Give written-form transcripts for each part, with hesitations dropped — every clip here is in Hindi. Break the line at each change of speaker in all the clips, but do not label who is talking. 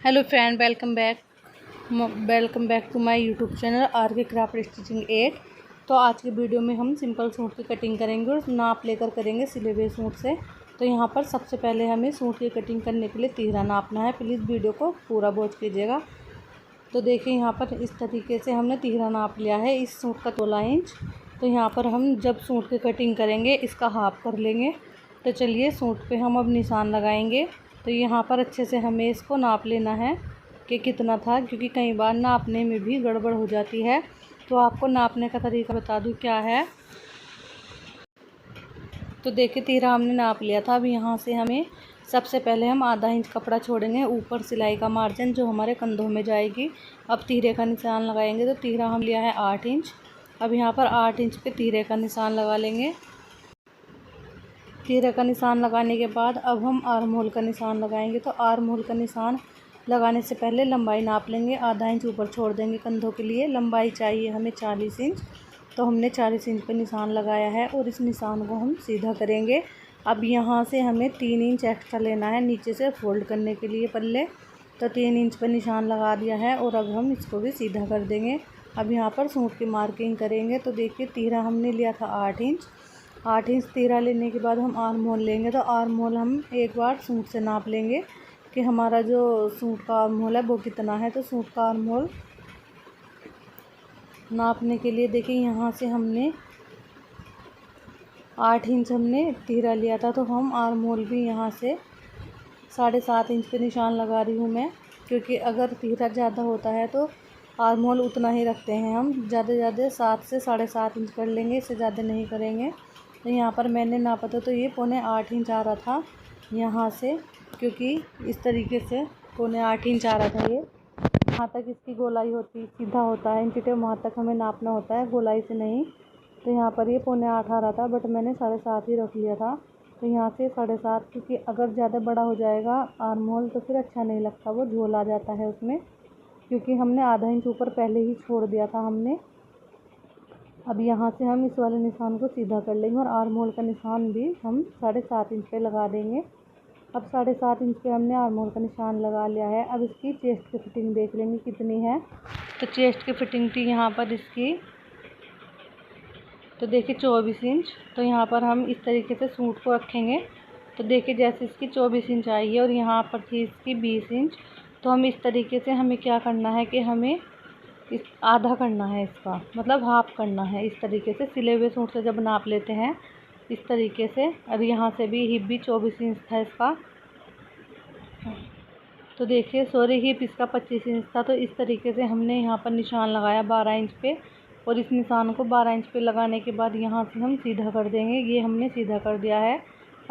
Hello friend, welcome back to my YouTube channel R K craft stitching 8। तो आज की वीडियो में हम सिंपल सूट की कटिंग करेंगे और नाप लेकर करेंगे सिले हुए सूट से। तो यहाँ पर सबसे पहले हमें सूट की कटिंग करने के लिए तिहरा नापना है। प्लीज़ वीडियो को पूरा वॉच कीजिएगा। तो देखिए यहाँ पर इस तरीके से हमने तिहरा नाप लिया है इस सूट का 16 इंच। तो यहाँ पर हम जब सूट की कटिंग करेंगे इसका हाफ कर लेंगे। तो चलिए सूट पे हम अब निशान लगाएंगे। तो यहाँ पर अच्छे से हमें इसको नाप लेना है कि कितना था, क्योंकि कई बार नापने में भी गड़बड़ हो जाती है। तो आपको नापने का तरीका बता दूँ क्या है। तो देखिए तिहरा हमने नाप लिया था। अब यहाँ से हमें सबसे पहले हम आधा इंच कपड़ा छोड़ेंगे ऊपर सिलाई का मार्जिन जो हमारे कंधों में जाएगी। अब तिहरे का निशान लगाएंगे। तो तिहरा हम लिया है 8 इंच। अब यहाँ पर 8 इंच पे तिहरे का निशान लगा लेंगे। तिहरे का निशान लगाने के बाद अब हम आर्म होल का निशान लगाएंगे। तो आर्म होल का निशान लगाने से पहले लंबाई नाप लेंगे। आधा इंच ऊपर छोड़ देंगे कंधों के लिए। लंबाई चाहिए हमें 40 इंच। तो हमने 40 इंच पे निशान लगाया है और इस निशान को हम सीधा करेंगे। अब यहाँ से हमें 3 इंच एक्स्ट्रा लेना है नीचे से फोल्ड करने के लिए पल्ले। तो 3 इंच पर निशान लगा दिया है और अब हम इसको भी सीधा कर देंगे। अब यहाँ पर सूट की मार्किंग करेंगे। तो देखिए तिहरा हमने लिया था 8 इंच। 8 इंच तिहरा लेने के बाद हम आर्म होल लेंगे। तो आर्म होल हम एक बार सूट से नाप लेंगे कि हमारा जो सूट का आर्म होल है वो कितना है। तो सूट का आर्म होल नापने के लिए देखिए यहाँ से हमने 8 इंच हमने तिहरा लिया था। तो हम आर्म होल भी यहाँ से 7.5 इंच पे निशान लगा रही हूँ मैं, क्योंकि अगर तिहरा ज़्यादा होता है तो आर्म होल उतना ही रखते हैं हम। ज़्यादा 7 से 7.5 इंच कर लेंगे, इससे ज़्यादा नहीं करेंगे। तो यहाँ पर मैंने नापा था तो ये 7.25 इंच आ रहा था यहाँ से, क्योंकि इस तरीके से 7.25 इंच आ रहा था। ये यहाँ तक इसकी गोलाई होती सीधा होता है इंची टेप, वहाँ तक हमें नापना होता है, गोलाई से नहीं। तो यहाँ पर ये 7.25 आ रहा था, बट मैंने 7.5 ही रख लिया था। तो यहाँ से 7.5, क्योंकि अगर ज़्यादा बड़ा हो जाएगा आर्म होल तो फिर अच्छा नहीं लगता, वो झोल आ जाता है उसमें, क्योंकि हमने आधा इंच ऊपर पहले ही छोड़ दिया था हमने। अब यहाँ से हम इस वाले निशान को सीधा कर लेंगे और आर्म होल का निशान भी हम 7.5 इंच पे लगा देंगे। अब 7.5 इंच पे हमने आर्म होल का निशान लगा लिया है। अब इसकी चेस्ट की फिटिंग देख लेंगे कितनी है। तो चेस्ट की फिटिंग थी यहाँ पर इसकी, तो देखिए 24 इंच। तो यहाँ पर हम इस तरीके से सूट को रखेंगे। तो देखिए जैसे इसकी 24 इंच आई है और यहाँ पर थी इसकी 20 इंच। तो हम इस तरीके से हमें क्या करना है कि हमें इस आधा करना है, इसका मतलब हाफ करना है। इस तरीके से सिले हुए सूट से जब नाप लेते हैं इस तरीके से। अब यहाँ से भी हिप भी 24 इंच था इसका। तो देखिए सॉरी, हिप इसका 25 इंच था। तो इस तरीके से हमने यहाँ पर निशान लगाया 12 इंच पे, और इस निशान को 12 इंच पे लगाने के बाद यहाँ से हम सीधा कर देंगे। ये हमने सीधा कर दिया है।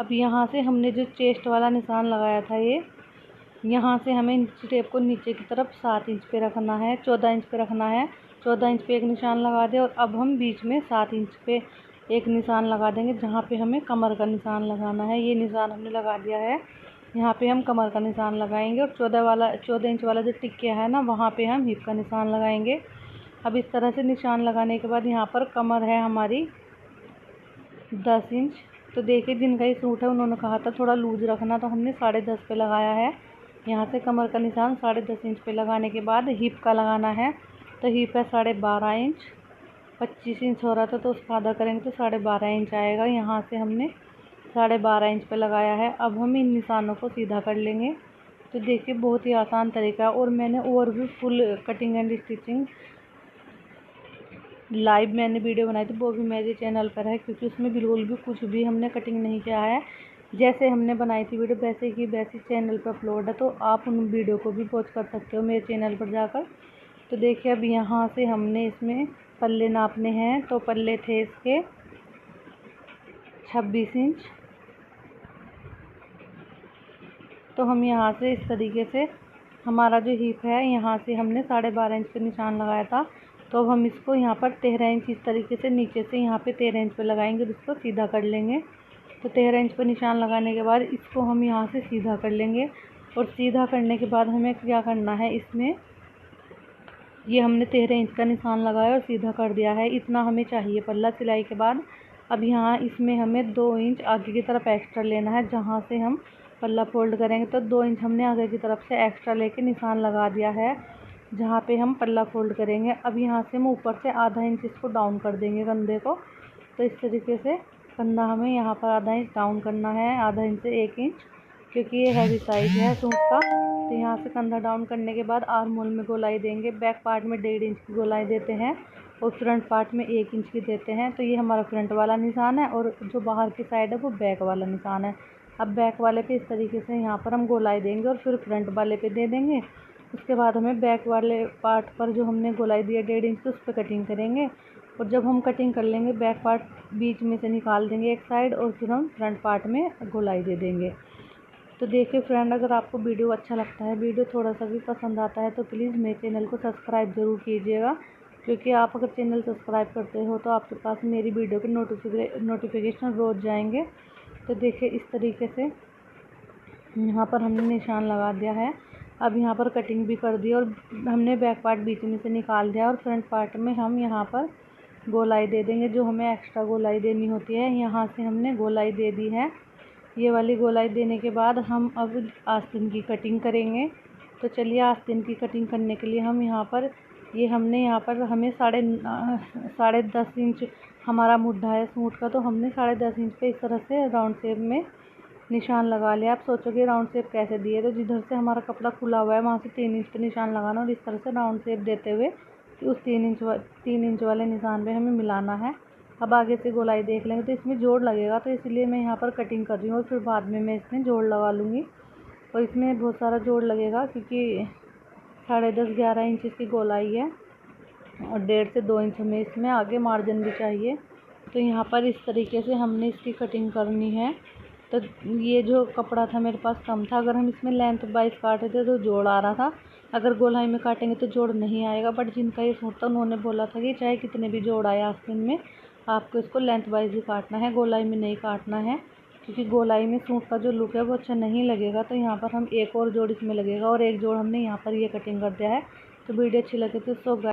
अब यहाँ से हमने जो चेस्ट वाला निशान लगाया था ये, यहाँ से हमें इंची टेप को नीचे की तरफ 7 इंच पे रखना है, 14 इंच पे रखना है। 14 इंच पे एक निशान लगा दें और अब हम बीच में 7 इंच पे एक निशान लगा देंगे जहाँ पे हमें कमर का निशान लगाना है। ये निशान हमने लगा दिया है, यहाँ पे हम कमर का निशान लगाएंगे। और 14 इंच वाला जो टिक्किया है ना, वहाँ पे हम हिप का निशान लगाएंगे। अब इस तरह से निशान लगाने के बाद यहाँ पर कमर है हमारी 10 इंच। तो देखिए जिनका ये सूट है उन्होंने कहा था थोड़ा लूज रखना, तो हमने 10.5 पे लगाया है। यहाँ से कमर का निशान 10.5 इंच पे लगाने के बाद हिप का लगाना है। तो हिप है 12.5 इंच, 25 इंच हो रहा था तो उसका आधा करेंगे तो 12.5 इंच आएगा। यहाँ से हमने 12.5 इंच पे लगाया है। अब हम इन निशानों को सीधा कर लेंगे। तो देखिए बहुत ही आसान तरीका है। और मैंने और भी full cutting and stitching live मैंने वीडियो बनाई थी, वो भी मेरे चैनल पर है, क्योंकि उसमें बिल्कुल भी कुछ भी हमने कटिंग नहीं किया है। जैसे हमने बनाई थी वीडियो वैसे की वैसी चैनल पर अपलोड है, तो आप उन वीडियो को भी वॉच कर सकते हो मेरे चैनल पर जाकर। तो देखिए अब यहाँ से हमने इसमें पल्ले नापने हैं। तो पल्ले थे इसके 26 इंच। तो हम यहाँ से इस तरीके से हमारा जो हिप है यहाँ से हमने 12.5 इंच पे निशान लगाया था। तो अब हम इसको यहाँ पर 13 इंच इस तरीके से नीचे से यहाँ पे 13 इंच पे लगाएंगे और इसको सीधा कर लेंगे। तो 13 इंच पे निशान लगाने के बाद इसको हम यहाँ से सीधा कर लेंगे। और सीधा करने के बाद हमें क्या करना है, इसमें ये हमने 13 इंच का निशान लगाया और सीधा कर दिया है। इतना हमें चाहिए पल्ला सिलाई के बाद। अब यहाँ इसमें हमें 2 इंच आगे की तरफ एक्स्ट्रा लेना है, जहाँ से हम पल्ला फोल्ड करेंगे तो 2 इंच हमने आगे की तरफ से एक्स्ट्रा लेके निशान लगा दिया है जहाँ पे हम पल्ला फोल्ड करेंगे। अब यहाँ से हम ऊपर से आधा इंच इसको डाउन कर देंगे कंधे को। तो इस तरीके से कंधा हमें यहाँ पर आधा इंच डाउन करना है, आधा इंच से 1 इंच, क्योंकि ये हैवी साइज है सूट का। तो यहाँ से कंधा डाउन करने के बाद आर्म होल में गोलाई देंगे। बैक पार्ट में 1.5 इंच की गोलाई देते हैं और फ्रंट पार्ट में 1 इंच की देते हैं। तो ये हमारा फ्रंट वाला निशान है और जो बाहर की साइड है वो बैक वाला निशान है। अब बैक वाले पे इस तरीके से यहाँ पर हम गोलाई देंगे और फिर फ्रंट वाले पे दे देंगे। उसके बाद हमें बैक वाले पार्ट पर जो हमने गोलाई दी है 1.5 इंच की, उस पर कटिंग करेंगे। और जब हम कटिंग कर लेंगे बैक पार्ट बीच में से निकाल देंगे एक साइड और फिर हम फ्रंट पार्ट में गोलाई दे देंगे। तो देखिए फ्रेंड, अगर आपको वीडियो अच्छा लगता है, वीडियो थोड़ा सा भी पसंद आता है तो प्लीज़ मेरे चैनल को सब्सक्राइब ज़रूर कीजिएगा, क्योंकि आप अगर चैनल सब्सक्राइब करते हो तो आपके पास मेरी वीडियो के नोटिफिकेशन रोज़ जाएंगे। तो देखिए इस तरीके से यहाँ पर हमने निशान लगा दिया है। अब यहाँ पर कटिंग भी कर दी और हमने बैक पार्ट बीच में से निकाल दिया और फ्रंट पार्ट में हम यहाँ पर गोलाई दे देंगे। जो हमें एक्स्ट्रा गोलाई देनी होती है यहाँ से हमने गोलाई दे दी है। ये वाली गोलाई देने के बाद हम अब आस्तीन की कटिंग करेंगे। तो चलिए आस्तीन की कटिंग करने के लिए हम यहाँ पर हमें 10.5 इंच हमारा मुड्ढा है सूट का, तो हमने 10.5 इंच पे इस तरह से राउंड शेप में निशान लगा लिया। आप सोचोगे राउंड शेप कैसे दिए, तो जिधर से हमारा कपड़ा खुला हुआ है वहाँ से 3 इंच पे निशान लगाना और इस तरह से राउंड शेप देते हुए उस 3 इंच वाले निशान पे हमें मिलाना है। अब आगे से गोलाई देख लेंगे तो इसमें जोड़ लगेगा, तो इसलिए मैं यहाँ पर कटिंग कर रही हूँ और फिर बाद में मैं इसमें जोड़ लगा लूँगी। और इसमें बहुत सारा जोड़ लगेगा क्योंकि 10.5-11 इंच इसकी गोलाई है और 1.5 से 2 इंच हमें इसमें आगे मार्जिन भी चाहिए। तो यहाँ पर इस तरीके से हमने इसकी कटिंग करनी है। तो ये जो कपड़ा था मेरे पास कम था, अगर हम इसमें लेंथ वाइज काटे थे तो जोड़ आ रहा था, अगर गोलाई में काटेंगे तो जोड़ नहीं आएगा। बट जिनका ये सूट था उन्होंने बोला था कि चाहे कितने भी जोड़ आए आस्तीन में, आपको इसको लेंथ वाइज ही काटना है, गोलाई में नहीं काटना है, क्योंकि गोलाई में सूट का जो लुक है वो अच्छा नहीं लगेगा। तो यहाँ पर हम एक और जोड़ इसमें लगेगा और एक जोड़ हमने यहाँ पर ये कटिंग कर दिया है। तो वीडियो अच्छी लगे तो